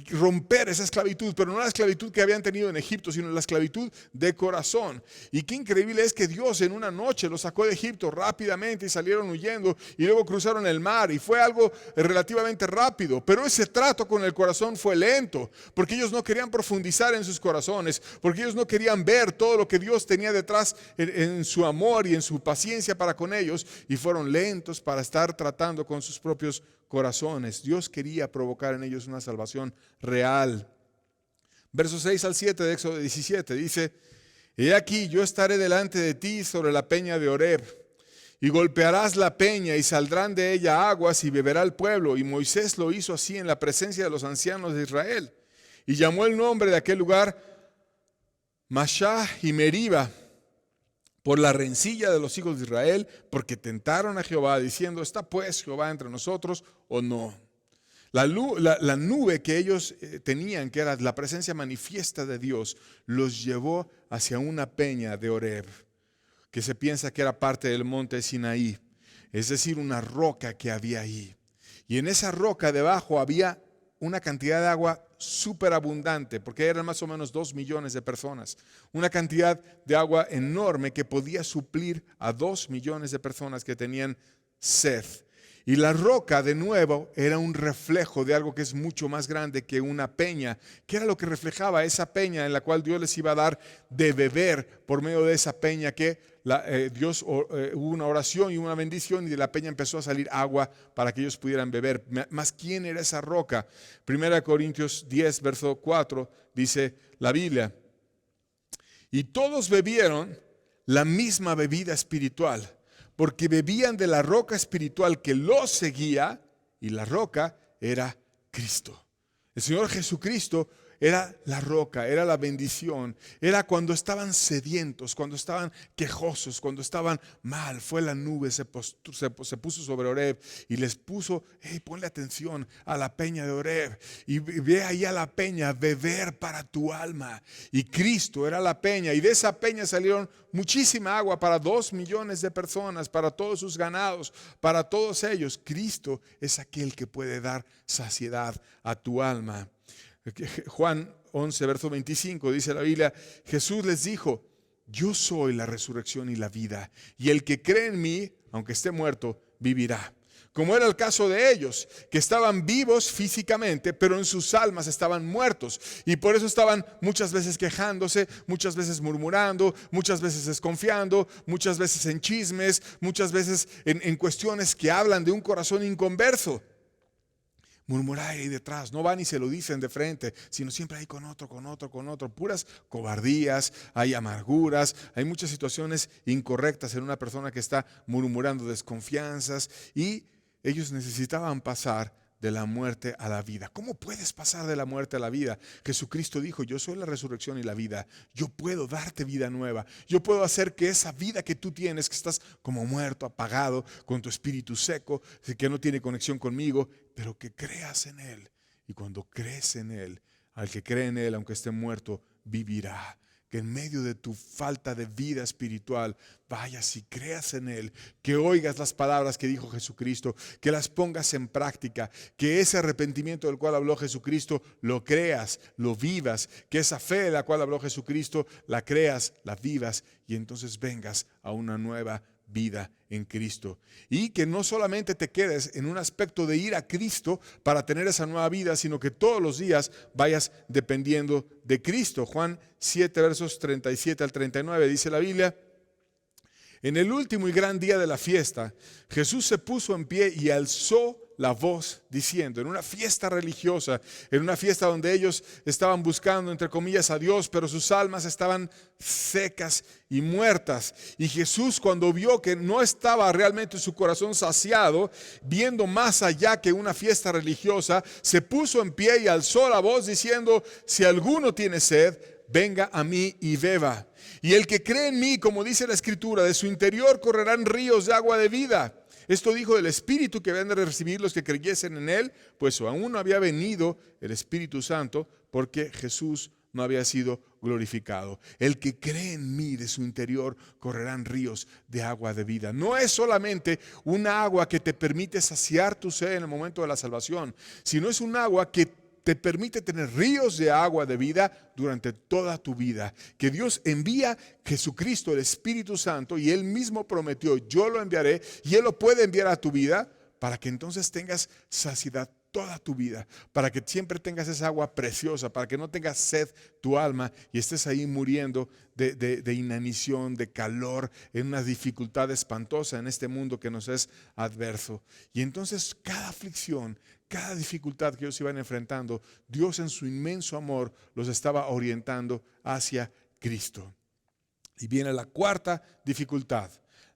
romper esa esclavitud, pero no la esclavitud que habían tenido en Egipto, sino la esclavitud de corazón. Y qué increíble es que Dios en una noche los sacó de Egipto rápidamente y salieron huyendo y luego cruzaron el mar y fue algo relativamente rápido. Pero ese trato con el corazón fue lento, porque ellos no querían profundizar en sus corazones, porque ellos no querían ver todo lo que Dios tenía detrás en su amor y en su paciencia para con ellos, y fueron lentos para estar tratando con sus propios corazones. Dios quería provocar en ellos una salvación real. Versos 6 al 7 de Éxodo 17 dice, he aquí yo estaré delante de ti sobre la peña de Horeb, y golpearás la peña y saldrán de ella aguas y beberá el pueblo. Y Moisés lo hizo así en la presencia de los ancianos de Israel. Y llamó el nombre de aquel lugar Mashah y Meriba, por la rencilla de los hijos de Israel, porque tentaron a Jehová diciendo, ¿está pues Jehová entre nosotros o no? La nube que ellos tenían, que era la presencia manifiesta de Dios, los llevó hacia una peña de Horeb, que se piensa que era parte del monte Sinaí, es decir, una roca que había ahí. Y en esa roca debajo había una cantidad de agua súper abundante, porque eran más o menos 2 millones de personas. Una cantidad de agua enorme que podía suplir a 2 millones de personas que tenían sed. Y la roca, de nuevo, era un reflejo de algo que es mucho más grande que una peña. ¿Qué era lo que reflejaba esa peña en la cual Dios les iba a dar de beber por medio de esa peña? Que Dios hubo una oración y una bendición y de la peña empezó a salir agua para que ellos pudieran beber. Más, ¿quién era esa roca? 1 Corintios 10, verso 4, dice la Biblia. Y todos bebieron la misma bebida espiritual, porque bebían de la roca espiritual que los seguía, y la roca era Cristo. El Señor Jesucristo era la roca, era la bendición, era cuando estaban sedientos, cuando estaban quejosos, cuando estaban mal. Fue la nube, se puso sobre Horeb y les puso, hey, ponle atención a la peña de Horeb y ve ahí a la peña, beber para tu alma. Y Cristo era la peña, y de esa peña salieron muchísima agua para 2 millones de personas, para todos sus ganados, para todos ellos. Cristo es aquel que puede dar saciedad a tu alma. Juan 11, verso 25, dice la Biblia, Jesús les dijo, yo soy la resurrección y la vida, y el que cree en mí, aunque esté muerto, vivirá. Como era el caso de ellos, que estaban vivos físicamente, pero en sus almas estaban muertos. Y por eso estaban muchas veces quejándose, muchas veces murmurando, muchas veces desconfiando, muchas veces en chismes, muchas veces en cuestiones que hablan de un corazón inconverso. Murmurar ahí detrás, no van y se lo dicen de frente, sino siempre ahí con otro, puras cobardías, hay amarguras, hay muchas situaciones incorrectas en una persona que está murmurando, desconfianzas, y ellos necesitaban pasar de la muerte a la vida. ¿Cómo puedes pasar de la muerte a la vida? Jesucristo dijo, yo soy la resurrección y la vida. Yo puedo darte vida nueva. Yo puedo hacer que esa vida que tú tienes, que estás como muerto, apagado, con tu espíritu seco, que no tiene conexión conmigo, pero que creas en Él. Y cuando crees en Él, al que cree en Él, aunque esté muerto, vivirá. Que en medio de tu falta de vida espiritual vayas y creas en Él, que oigas las palabras que dijo Jesucristo, que las pongas en práctica, que ese arrepentimiento del cual habló Jesucristo lo creas, lo vivas, que esa fe de la cual habló Jesucristo la creas, la vivas, y entonces vengas a una nueva vida en Cristo. Y que no solamente te quedes en un aspecto de ir a Cristo para tener esa nueva vida, sino que todos los días vayas dependiendo de Cristo. Juan 7, versos 37 al 39, dice la Biblia, en el último y gran día de la fiesta, Jesús se puso en pie y alzó la voz diciendo, en una fiesta religiosa, en una fiesta donde ellos estaban buscando, entre comillas, a Dios, pero sus almas estaban secas y muertas. Y Jesús, cuando vio que no estaba realmente su corazón saciado, viendo más allá que una fiesta religiosa, se puso en pie y alzó la voz diciendo, si alguno tiene sed, venga a mí y beba. Y el que cree en mí, como dice la Escritura, de su interior correrán ríos de agua de vida. Esto dijo del Espíritu que habían de recibir los que creyesen en Él, pues aún no había venido el Espíritu Santo porque Jesús no había sido glorificado. El que cree en mí, de su interior correrán ríos de agua de vida. No es solamente una agua que te permite saciar tu sed en el momento de la salvación, sino es un agua que te permite tener ríos de agua de vida durante toda tu vida. Que Dios envía Jesucristo, el Espíritu Santo, y Él mismo prometió, yo lo enviaré, y Él lo puede enviar a tu vida para que entonces tengas saciedad toda tu vida, para que siempre tengas esa agua preciosa, para que no tengas sed tu alma y estés ahí muriendo de inanición, de calor, en una dificultad espantosa en este mundo que nos es adverso. Y entonces cada aflicción, cada dificultad que ellos iban enfrentando, Dios en su inmenso amor los estaba orientando hacia Cristo. Y viene la cuarta dificultad,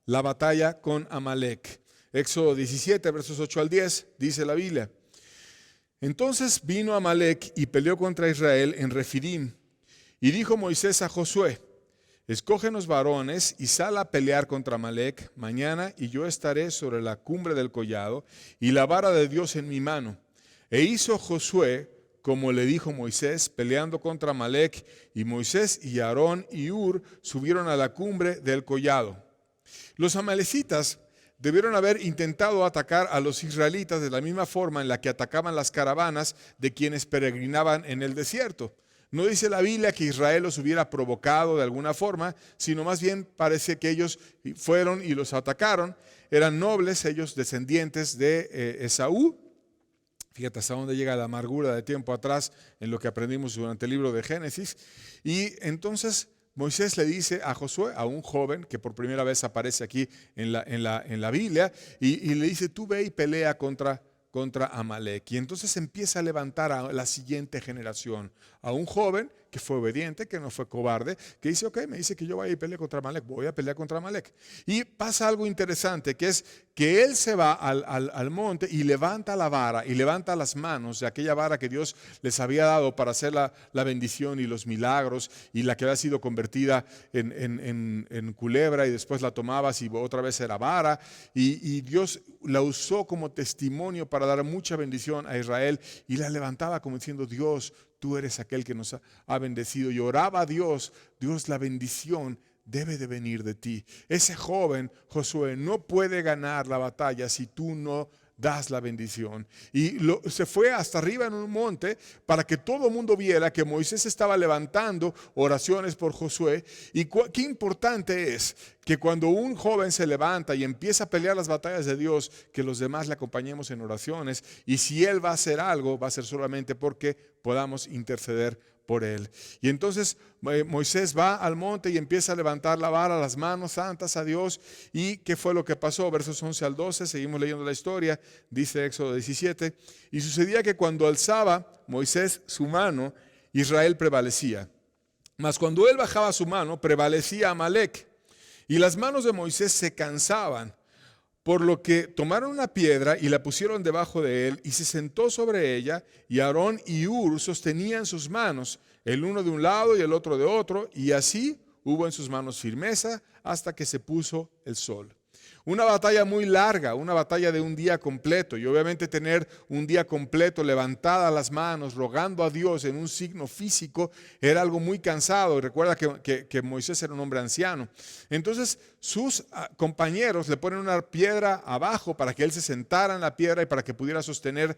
la batalla con Amalek. Éxodo 17, versos 8 al 10, dice la Biblia. Entonces vino Amalek y peleó contra Israel en Refidim. Y dijo Moisés a Josué, escógenos varones y sal a pelear contra Amalek mañana, y yo estaré sobre la cumbre del collado y la vara de Dios en mi mano. E hizo Josué como le dijo Moisés, peleando contra Amalek, y Moisés y Aarón y Hur subieron a la cumbre del collado. Los amalecitas debieron haber intentado atacar a los israelitas de la misma forma en la que atacaban las caravanas de quienes peregrinaban en el desierto. No dice la Biblia que Israel los hubiera provocado de alguna forma, sino más bien parece que ellos fueron y los atacaron. Eran nobles, ellos descendientes de Esaú. Fíjate hasta dónde llega la amargura de tiempo atrás en lo que aprendimos durante el libro de Génesis. Y entonces Moisés le dice a Josué, a un joven que por primera vez aparece aquí en la Biblia, y le dice, tú ve y pelea contra Amalek. Y entonces empieza a levantar a la siguiente generación, a un joven que fue obediente, que no fue cobarde, que dice, ok, me dice que yo vaya y pelee contra Amalek, voy a pelear contra Amalek. Y pasa algo interesante, que es que él se va al monte y levanta la vara y levanta las manos de aquella vara que Dios les había dado para hacer la bendición y los milagros, y la que había sido convertida en culebra, y después la tomabas y otra vez era vara, y Dios la usó como testimonio para dar mucha bendición a Israel, y la levantaba como diciendo, Dios, tú eres aquel que nos ha bendecido. Y oraba a Dios, Dios, la bendición debe de venir de ti. Ese joven Josué no puede ganar la batalla si tú no das la bendición. Y se fue hasta arriba en un monte para que todo el mundo viera que Moisés estaba levantando oraciones por Josué. Y qué importante es que cuando un joven se levanta y empieza a pelear las batallas de Dios, que los demás le acompañemos en oraciones. Y si él va a hacer algo, va a ser solamente porque podamos interceder por él. Y entonces Moisés va al monte y empieza a levantar la vara, las manos santas a Dios. ¿Y qué fue lo que pasó? Versos 11 al 12, seguimos leyendo la historia. Dice Éxodo 17, y sucedía que cuando alzaba Moisés su mano, Israel prevalecía. Mas cuando él bajaba su mano, prevalecía Amalek. Y las manos de Moisés se cansaban, por lo que tomaron una piedra y la pusieron debajo de él, y se sentó sobre ella, y Aarón y Hur sostenían sus manos, el uno de un lado y el otro de otro, y así hubo en sus manos firmeza hasta que se puso el sol. Una batalla muy larga, una batalla de un día completo, y obviamente tener un día completo levantadas las manos, rogando a Dios en un signo físico, era algo muy cansado. Y recuerda que Moisés era un hombre anciano. Entonces sus compañeros le ponen una piedra abajo para que él se sentara en la piedra y para que pudiera sostener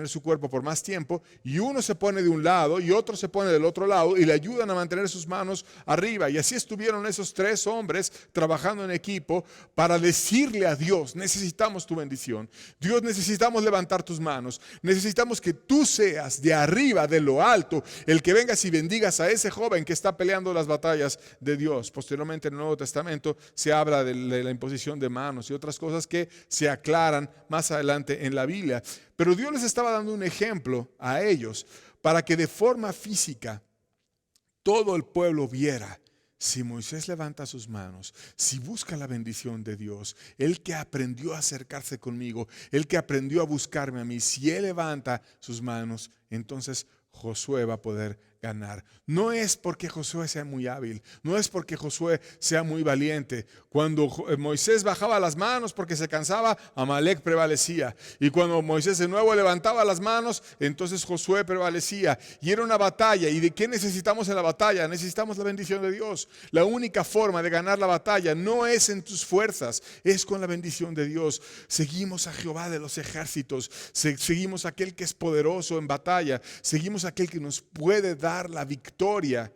su cuerpo por más tiempo, y uno se pone de un lado y otro se pone del otro lado y le ayudan a mantener sus manos arriba. Y así estuvieron esos tres hombres trabajando en equipo para decirle a Dios, necesitamos tu bendición. Dios, necesitamos levantar tus manos. Necesitamos que tú seas de arriba, de lo alto, el que vengas y bendigas a ese joven que está peleando las batallas de Dios. Posteriormente en el Nuevo Testamento se habla de la imposición de manos y otras cosas que se aclaran más adelante en la Biblia. Pero Dios les estaba dando un ejemplo a ellos para que de forma física todo el pueblo viera. Si Moisés levanta sus manos, si busca la bendición de Dios, el que aprendió a acercarse conmigo, el que aprendió a buscarme a mí, si él levanta sus manos, entonces Josué va a poder ganar. No es porque Josué sea muy hábil, no es porque Josué sea muy valiente. Cuando Moisés bajaba las manos porque se cansaba, Amalek prevalecía. Y cuando Moisés de nuevo levantaba las manos, entonces Josué prevalecía. Y era una batalla. ¿Y de qué necesitamos en la batalla? Necesitamos la bendición de Dios. La única forma de ganar la batalla no es en tus fuerzas, es con la bendición de Dios. Seguimos a Jehová de los ejércitos, seguimos a aquel que es poderoso en batalla, seguimos a aquel que nos puede dar la victoria,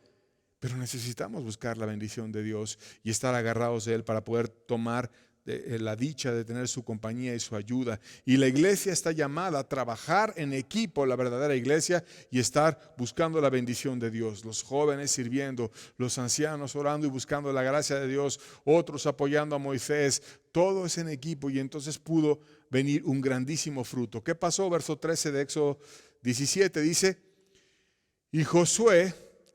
pero necesitamos buscar la bendición de Dios y estar agarrados de Él para poder tomar la dicha de tener su compañía y su ayuda. Y la iglesia está llamada a trabajar en equipo, la verdadera iglesia, y estar buscando la bendición de Dios. Los jóvenes sirviendo, los ancianos orando y buscando la gracia de Dios, otros apoyando a Moisés. Todo es en equipo, y entonces pudo venir un grandísimo fruto. ¿Qué pasó? Verso 13 de Éxodo 17 dice: y Josué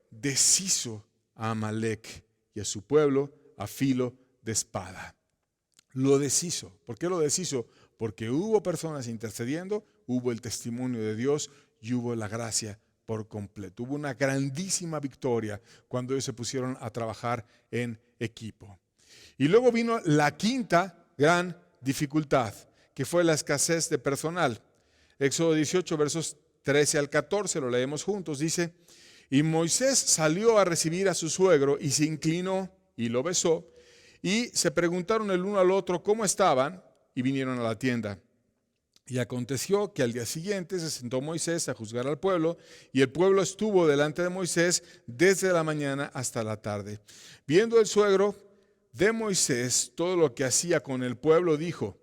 deshizo a Amalek y a su pueblo a filo de espada. Lo deshizo. ¿Por qué lo deshizo? Porque hubo personas intercediendo, hubo el testimonio de Dios y hubo la gracia por completo. Hubo una grandísima victoria cuando ellos se pusieron a trabajar en equipo. Y luego vino la quinta gran dificultad, que fue la escasez de personal. Éxodo 18, versos 13 al 14, lo leemos juntos. Dice: y Moisés salió a recibir a su suegro y se inclinó y lo besó, y se preguntaron el uno al otro cómo estaban, y vinieron a la tienda. Y aconteció que al día siguiente se sentó Moisés a juzgar al pueblo, y el pueblo estuvo delante de Moisés desde la mañana hasta la tarde. Viendo el suegro de Moisés todo lo que hacía con el pueblo, dijo: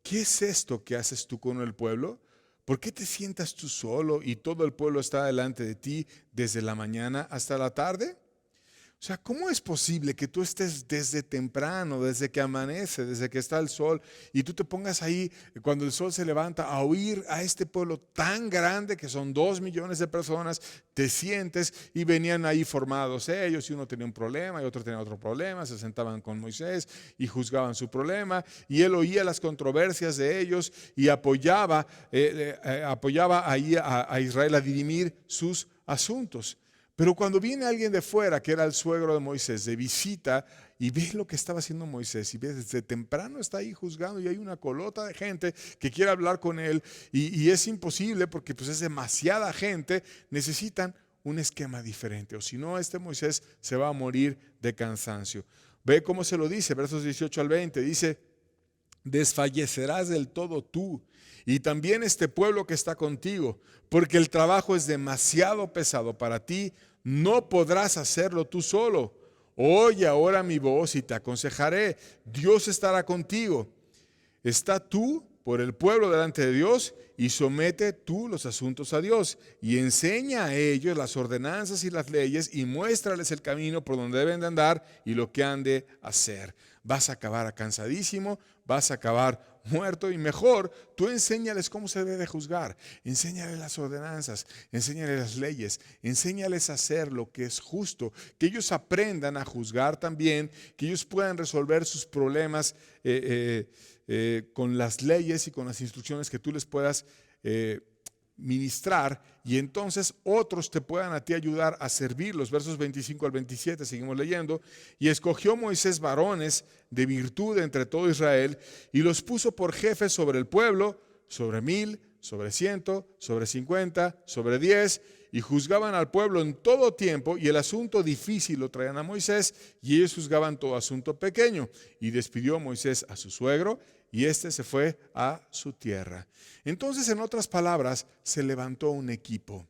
¿qué es esto que haces tú con el pueblo? ¿Por qué te sientas tú solo y todo el pueblo está delante de ti desde la mañana hasta la tarde? O sea, ¿cómo es posible que tú estés desde temprano, desde que amanece, desde que está el sol, y tú te pongas ahí cuando el sol se levanta a oír a este pueblo tan grande que son 2 millones de personas, te sientes y venían ahí formados ellos y uno tenía un problema y otro tenía otro problema, se sentaban con Moisés y juzgaban su problema y él oía las controversias de ellos y apoyaba ahí a Israel a dirimir sus asuntos. Pero cuando viene alguien de fuera, que era el suegro de Moisés, de visita, y ve lo que estaba haciendo Moisés, y ve desde temprano está ahí juzgando, y hay una colota de gente que quiere hablar con él, y es imposible porque pues es demasiada gente, necesitan un esquema diferente, o si no, este Moisés se va a morir de cansancio. Ve cómo se lo dice, versos 18 al 20, dice: desfallecerás del todo tú y también este pueblo que está contigo, porque el trabajo es demasiado pesado para ti, no podrás hacerlo tú solo. Oye ahora mi voz y te aconsejaré, Dios estará contigo. Está tú por el pueblo delante de Dios y somete tú los asuntos a Dios y enseña a ellos las ordenanzas y las leyes y muéstrales el camino por donde deben de andar y lo que han de hacer. Vas a acabar cansadísimo, vas a acabar muerto y mejor tú enséñales cómo se debe de juzgar, enséñales las ordenanzas, enséñales las leyes, enséñales a hacer lo que es justo, que ellos aprendan a juzgar también, que ellos puedan resolver sus problemas con las leyes y con las instrucciones que tú les puedas ministrar, y entonces otros te puedan a ti ayudar a servir. Los versos 25 al 27 seguimos leyendo. Y escogió Moisés varones de virtud entre todo Israel y los puso por jefes sobre el pueblo, sobre 1000, sobre 100, sobre 50, sobre 10, y juzgaban al pueblo en todo tiempo, y el asunto difícil lo traían a Moisés, y ellos juzgaban todo asunto pequeño. Y despidió Moisés a su suegro, y éste se fue a su tierra. Entonces, en otras palabras, se levantó un equipo,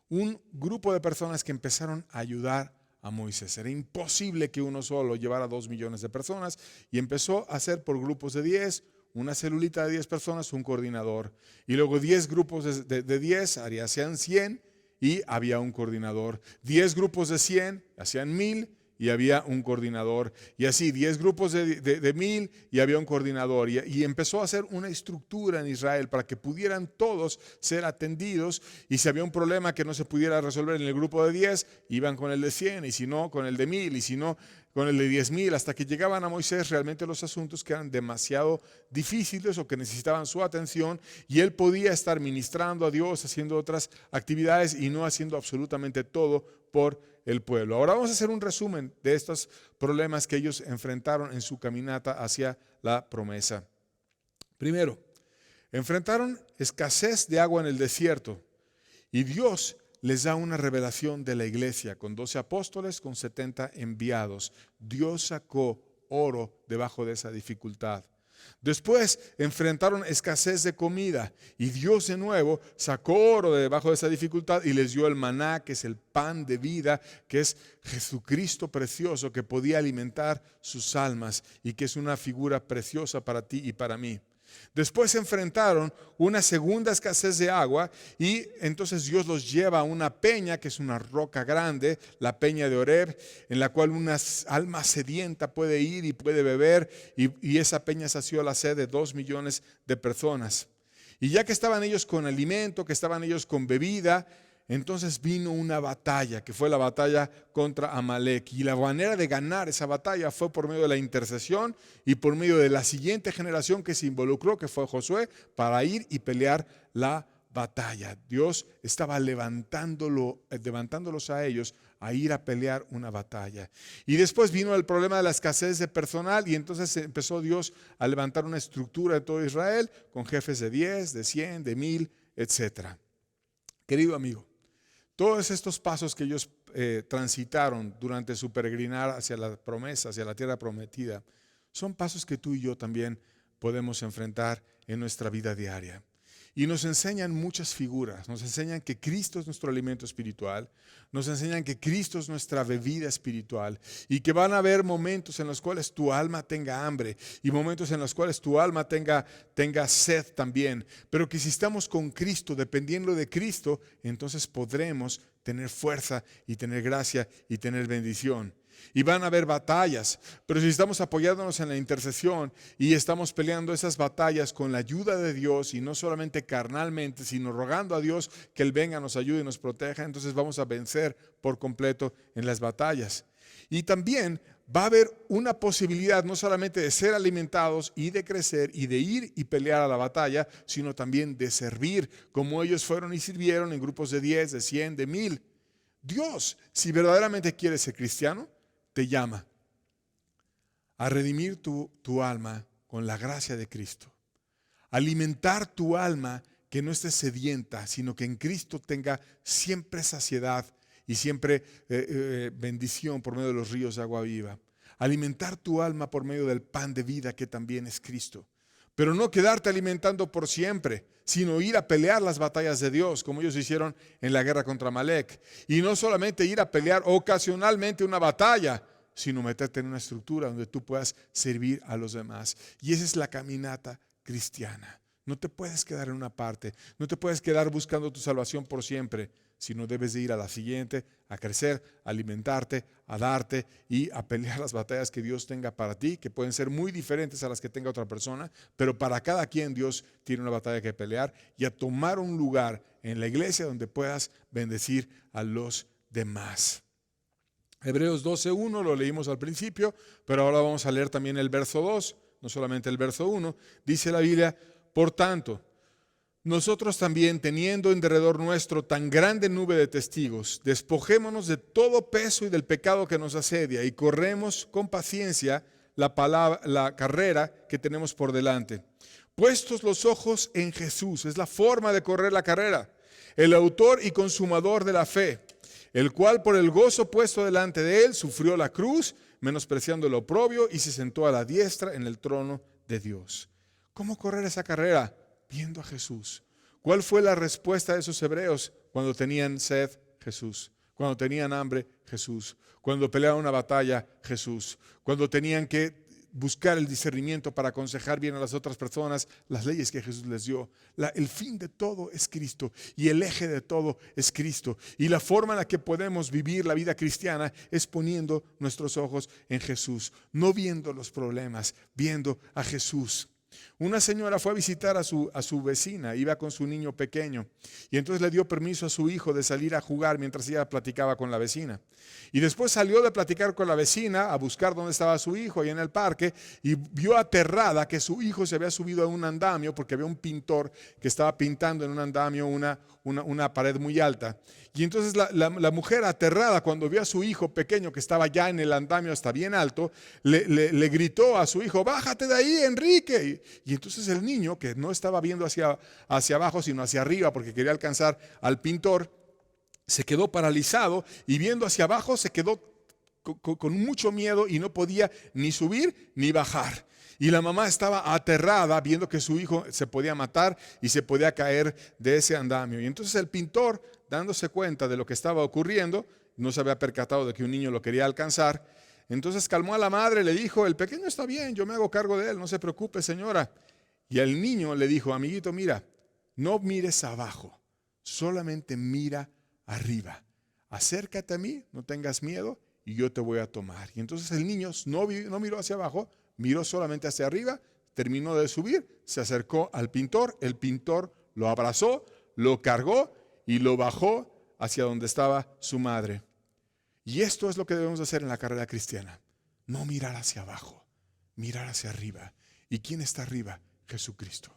un grupo de personas que empezaron a ayudar a Moisés. Era imposible que uno solo llevara 2 millones de personas, y empezó a hacer por grupos de 10, una celulita de 10 personas, un coordinador, y luego 10 grupos de 10, hacían 100 y había un coordinador, 10 grupos de 100, hacían 1000 y había un coordinador, y así 10 grupos de 1000 y había un coordinador, y empezó a hacer una estructura en Israel para que pudieran todos ser atendidos, y si había un problema que no se pudiera resolver en el grupo de 10, iban con el de 100, y si no, con el de 1000, y si no, con el de 10,000, hasta que llegaban a Moisés realmente los asuntos que eran demasiado difíciles o que necesitaban su atención, y él podía estar ministrando a Dios, haciendo otras actividades y no haciendo absolutamente todo por el pueblo. Ahora vamos a hacer un resumen de estos problemas que ellos enfrentaron en su caminata hacia la promesa. Primero, enfrentaron escasez de agua en el desierto, y Dios les da una revelación de la iglesia con 12 apóstoles, con 70 enviados. Dios sacó oro debajo de esa dificultad. Después enfrentaron escasez de comida, y Dios de nuevo sacó oro de debajo de esa dificultad y les dio el maná, que es el pan de vida, que es Jesucristo precioso, que podía alimentar sus almas y que es una figura preciosa para ti y para mí. Después enfrentaron una segunda escasez de agua, y entonces Dios los lleva a una peña, que es una roca grande, la peña de Oreb, en la cual una alma sedienta puede ir y puede beber, y esa peña sació la sed de 2 millones de personas. Y ya que estaban ellos con alimento, que estaban ellos con bebida, entonces vino una batalla, que fue la batalla contra Amalek, y la manera de ganar esa batalla fue por medio de la intercesión y por medio de la siguiente generación que se involucró, que fue Josué, para ir y pelear la batalla. Dios estaba levantándolos a ellos a ir a pelear una batalla. Y después vino el problema de la escasez de personal, y entonces empezó Dios a levantar una estructura de todo Israel con jefes de 10, de 100, de 1000, etcétera. Querido amigo, todos estos pasos que ellos transitaron durante su peregrinar hacia la promesa, hacia la tierra prometida, son pasos que tú y yo también podemos enfrentar en nuestra vida diaria. Y nos enseñan muchas figuras, nos enseñan que Cristo es nuestro alimento espiritual, nos enseñan que Cristo es nuestra bebida espiritual y que van a haber momentos en los cuales tu alma tenga hambre y momentos en los cuales tu alma tenga sed también, pero que si estamos con Cristo, dependiendo de Cristo, entonces podremos tener fuerza y tener gracia y tener bendición. Y van a haber batallas, pero si estamos apoyándonos en la intercesión y estamos peleando esas batallas con la ayuda de Dios y no solamente carnalmente, sino rogando a Dios que Él venga, nos ayude y nos proteja, entonces vamos a vencer por completo en las batallas. Y también va a haber una posibilidad no solamente de ser alimentados y de crecer y de ir y pelear a la batalla, sino también de servir como ellos fueron y sirvieron en grupos de 10, de 100, de 1000. Dios, si verdaderamente quieres ser cristiano, te llama a redimir tu alma con la gracia de Cristo. Alimentar tu alma que no esté sedienta, sino que en Cristo tenga siempre saciedad y siempre bendición por medio de los ríos de agua viva. Alimentar tu alma por medio del pan de vida que también es Cristo. Pero no quedarte alimentando por siempre, sino ir a pelear las batallas de Dios, como ellos hicieron en la guerra contra Amalek. Y no solamente ir a pelear ocasionalmente una batalla, sino meterte en una estructura donde tú puedas servir a los demás. Y esa es la caminata cristiana. No te puedes quedar en una parte, no te puedes quedar buscando tu salvación por siempre, sino debes de ir a la siguiente, a crecer, a alimentarte, a darte y a pelear las batallas que Dios tenga para ti, que pueden ser muy diferentes a las que tenga otra persona, pero para cada quien Dios tiene una batalla que pelear, y a tomar un lugar en la iglesia donde puedas bendecir a los demás. Hebreos 12:1 lo leímos al principio, pero ahora vamos a leer también el verso 2, no solamente el verso 1. Dice la Biblia: por tanto, nosotros también, teniendo en derredor nuestro tan grande nube de testigos, despojémonos de todo peso y del pecado que nos asedia, y corremos con paciencia la carrera que tenemos por delante. Puestos los ojos en Jesús, es la forma de correr la carrera, el autor y consumador de la fe, el cual por el gozo puesto delante de él sufrió la cruz, menospreciando el oprobio, y se sentó a la diestra en el trono de Dios. ¿Cómo correr esa carrera? Viendo a Jesús. ¿Cuál fue la respuesta de esos hebreos cuando tenían sed? Jesús. Cuando tenían hambre, Jesús. Cuando peleaban una batalla, Jesús. Cuando tenían que buscar el discernimiento para aconsejar bien a las otras personas, las leyes que Jesús les dio. El fin de todo es Cristo y el eje de todo es Cristo. Y la forma en la que podemos vivir la vida cristiana es poniendo nuestros ojos en Jesús, no viendo los problemas, viendo a Jesús. Una señora fue a visitar a su vecina, iba con su niño pequeño, y entonces le dio permiso a su hijo de salir a jugar mientras ella platicaba con la vecina. Y después salió de platicar con la vecina a buscar dónde estaba su hijo ahí en el parque, y vio aterrada que su hijo se había subido a un andamio porque había un pintor que estaba pintando en un andamio una pared muy alta. Y entonces la mujer, aterrada cuando vio a su hijo pequeño que estaba ya en el andamio hasta bien alto, le gritó a su hijo: bájate de ahí, Enrique. Y entonces el niño, que no estaba viendo hacia abajo sino hacia arriba porque quería alcanzar al pintor, se quedó paralizado, y viendo hacia abajo se quedó con mucho miedo y no podía ni subir ni bajar. Y la mamá estaba aterrada viendo que su hijo se podía matar y se podía caer de ese andamio. Y entonces el pintor, dándose cuenta de lo que estaba ocurriendo, no se había percatado de que un niño lo quería alcanzar. Entonces calmó a la madre, le dijo: el pequeño está bien, yo me hago cargo de él, no se preocupe, señora. Y el niño le dijo: amiguito, mira, no mires abajo, solamente mira arriba. Acércate a mí, no tengas miedo y yo te voy a tomar. Y entonces el niño no miró hacia abajo, miró solamente hacia arriba, terminó de subir, se acercó al pintor, el pintor lo abrazó, lo cargó y lo bajó hacia donde estaba su madre. Y esto es lo que debemos hacer en la carrera cristiana: no mirar hacia abajo, mirar hacia arriba. ¿Y quién está arriba? Jesucristo.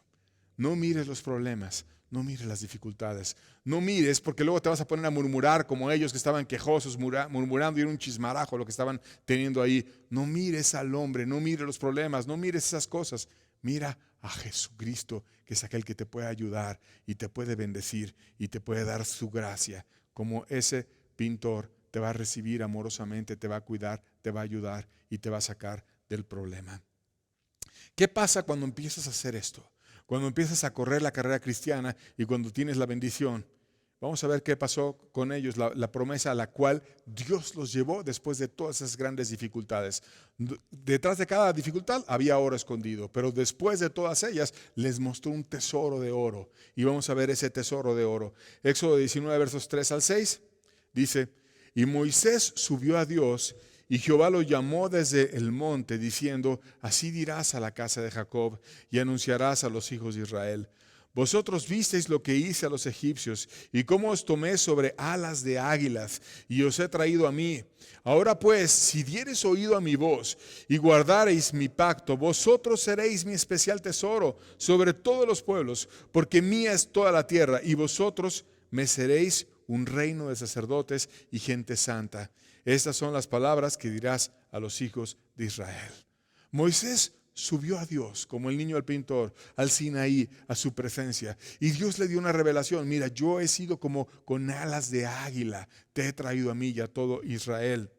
No mires los problemas, no mires las dificultades, no mires, porque luego te vas a poner a murmurar como ellos que estaban quejosos, murmurando, y era un chismarajo lo que estaban teniendo ahí. No mires al hombre, no mires los problemas, no mires esas cosas. Mira a Jesucristo, que es aquel que te puede ayudar y te puede bendecir y te puede dar su gracia, como ese pintor te va a recibir amorosamente, te va a cuidar, te va a ayudar y te va a sacar del problema. ¿Qué pasa cuando empiezas a hacer esto? Cuando empiezas a correr la carrera cristiana y cuando tienes la bendición, vamos a ver qué pasó con ellos, la promesa a la cual Dios los llevó después de todas esas grandes dificultades. Detrás de cada dificultad había oro escondido, pero después de todas ellas les mostró un tesoro de oro. Y vamos a ver ese tesoro de oro. Éxodo 19, versos 3 al 6, dice: y Moisés subió a Dios, y Jehová lo llamó desde el monte, diciendo: así dirás a la casa de Jacob, y anunciarás a los hijos de Israel: vosotros visteis lo que hice a los egipcios, y cómo os tomé sobre alas de águilas, y os he traído a mí. Ahora pues, si diereis oído a mi voz, y guardareis mi pacto, vosotros seréis mi especial tesoro sobre todos los pueblos, porque mía es toda la tierra, y vosotros me seréis un reino de sacerdotes y gente santa. Estas son las palabras que dirás a los hijos de Israel. Moisés subió a Dios como el niño al pintor, al Sinaí, a su presencia. Y Dios le dio una revelación: mira, yo he sido como con alas de águila, te he traído a mí y a todo Israel.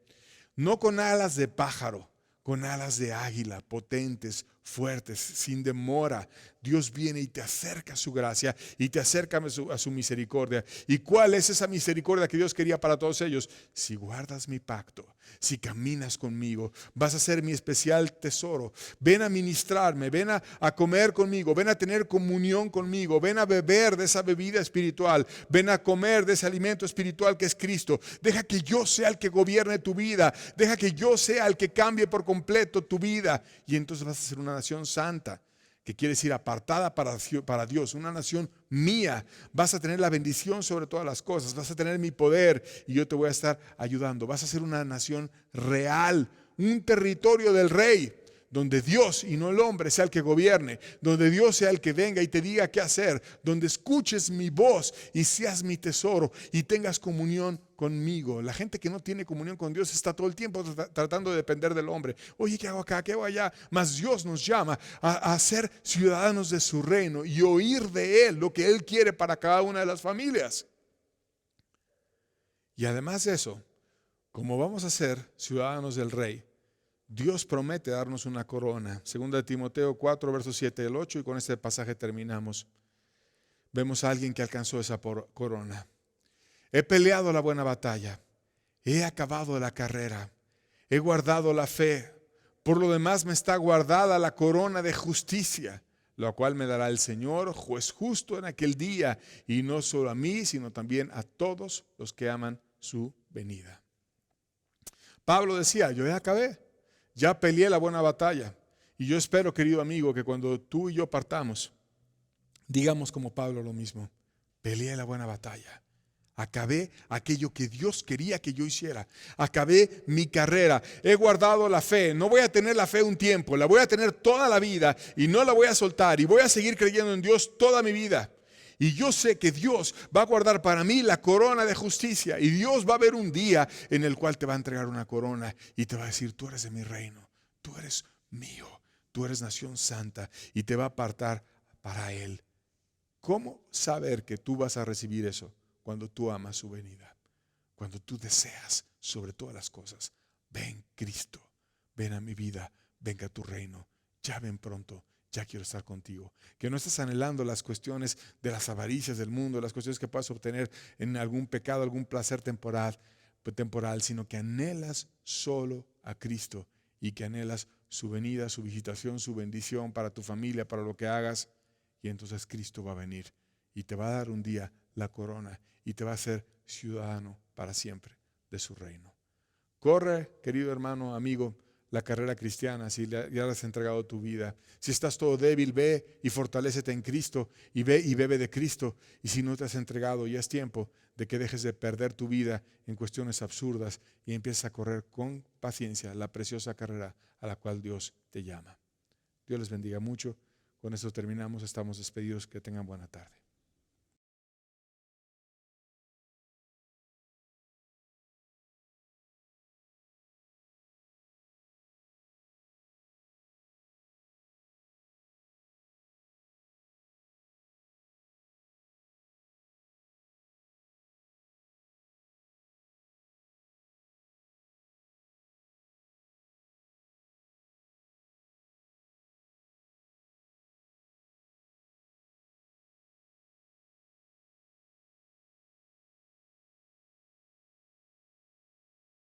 No con alas de pájaro, con alas de águila, potentes, fuertes, sin demora. Dios viene y te acerca a su gracia y te acerca a su misericordia. ¿Y cuál es esa misericordia que Dios quería para todos ellos? Si guardas mi pacto, si caminas conmigo, vas a ser mi especial tesoro. Ven a ministrarme, ven a comer conmigo, ven a tener comunión conmigo, ven a beber de esa bebida espiritual, ven a comer de ese alimento espiritual que es Cristo. Deja que yo sea el que gobierne tu vida, deja que yo sea el que cambie por completo tu vida, y entonces vas a ser una nación santa, que quiere decir apartada para Dios, una nación mía. Vas a tener la bendición sobre todas las cosas, vas a tener mi poder y yo te voy a estar ayudando. Vas a ser una nación real, un territorio del rey, donde Dios y no el hombre sea el que gobierne, donde Dios sea el que venga y te diga qué hacer, donde escuches mi voz y seas mi tesoro y tengas comunión conmigo. La gente que no tiene comunión con Dios está todo el tiempo tratando de depender del hombre. Oye, ¿qué hago acá? ¿Qué hago allá? Mas Dios nos llama a ser ciudadanos de su reino y oír de Él lo que Él quiere para cada una de las familias. Y además de eso, como vamos a ser ciudadanos del rey, Dios promete darnos una corona. Segunda de Timoteo 4, versos 7 y el 8, y con este pasaje terminamos. Vemos a alguien que alcanzó esa corona. He peleado la buena batalla, he acabado la carrera, he guardado la fe. Por lo demás me está guardada la corona de justicia, la cual me dará el Señor, juez justo, en aquel día, y no solo a mí, sino también a todos los que aman su venida. Pablo decía: yo ya acabé, ya peleé la buena batalla. Y yo espero, querido amigo, que cuando tú y yo partamos, digamos como Pablo lo mismo: peleé la buena batalla. Acabé aquello que Dios quería que yo hiciera. Acabé mi carrera. He guardado la fe. No voy a tener la fe un tiempo. La voy a tener toda la vida y no la voy a soltar. Y voy a seguir creyendo en Dios toda mi vida. Y yo sé que Dios va a guardar para mí la corona de justicia. Y Dios va a haber un día en el cual te va a entregar una corona y te va a decir: tú eres de mi reino. Tú eres mío. Tú eres nación santa. Y te va a apartar para Él. ¿Cómo saber que tú vas a recibir eso? Cuando tú amas su venida, cuando tú deseas sobre todas las cosas: ven Cristo, ven a mi vida, venga a tu reino, ya ven pronto, ya quiero estar contigo. Que no estés anhelando las cuestiones de las avaricias del mundo, las cuestiones que puedas obtener en algún pecado, algún placer temporal, sino que anhelas solo a Cristo y que anhelas su venida, su visitación, su bendición para tu familia, para lo que hagas. Y entonces Cristo va a venir y te va a dar un día la corona y te va a hacer ciudadano para siempre de su reino. Corre, querido hermano, amigo, la carrera cristiana si ya le has entregado tu vida. Si estás todo débil, ve y fortalécete en Cristo y ve y bebe de Cristo. Y si no te has entregado, ya es tiempo de que dejes de perder tu vida en cuestiones absurdas y empieces a correr con paciencia la preciosa carrera a la cual Dios te llama. Dios les bendiga mucho. Con esto terminamos. Estamos despedidos. Que tengan buena tarde.